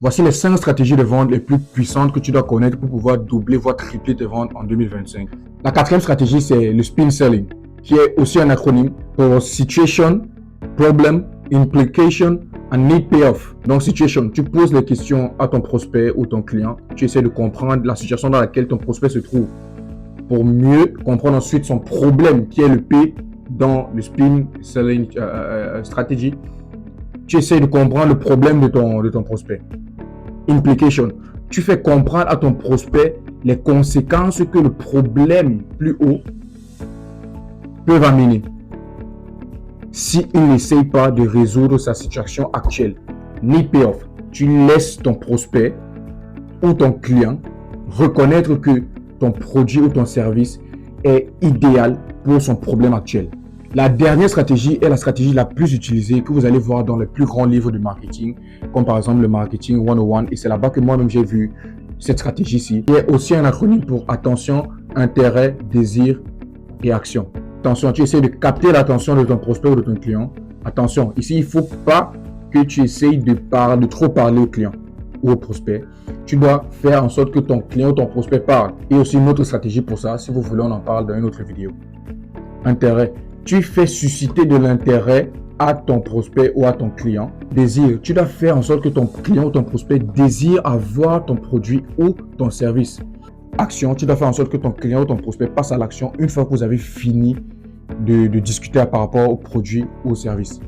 Voici les 5 stratégies de vente les plus puissantes que tu dois connaître pour pouvoir doubler, voire tripler tes ventes en 2025. La 4e stratégie, c'est le spin selling, qui est aussi un acronyme pour Situation, Problem, Implication and Need Payoff. Donc, situation, tu poses les questions à ton prospect ou ton client, tu essaies de comprendre la situation dans laquelle ton prospect se trouve pour mieux comprendre ensuite son problème, qui est le P dans le spin selling stratégie. Tu essaies de comprendre le problème de ton prospect. Implication, tu fais comprendre à ton prospect les conséquences que le problème plus haut peut amener s'il n'essaye pas de résoudre sa situation actuelle. Need payoff, tu laisses ton prospect ou ton client reconnaître que ton produit ou ton service est idéal pour son problème actuel. La dernière stratégie est la stratégie la plus utilisée que vous allez voir dans les plus grands livres de marketing, comme par exemple le Marketing 101, et c'est là-bas que moi-même j'ai vu cette stratégie-ci. Il y a aussi un acronyme pour attention, intérêt, désir et action. Attention, tu essaies de capter l'attention de ton prospect ou de ton client. Attention, ici, il ne faut pas que tu essayes de trop parler au client ou au prospect. Tu dois faire en sorte que ton client ou ton prospect parle. Et aussi une autre stratégie pour ça, si vous voulez, on en parle dans une autre vidéo. Intérêt. Tu fais susciter de l'intérêt à ton prospect ou à ton client. Désir. Tu dois faire en sorte que ton client ou ton prospect désire avoir ton produit ou ton service. Action. Tu dois faire en sorte que ton client ou ton prospect passe à l'action une fois que vous avez fini de discuter par rapport au produit ou au service.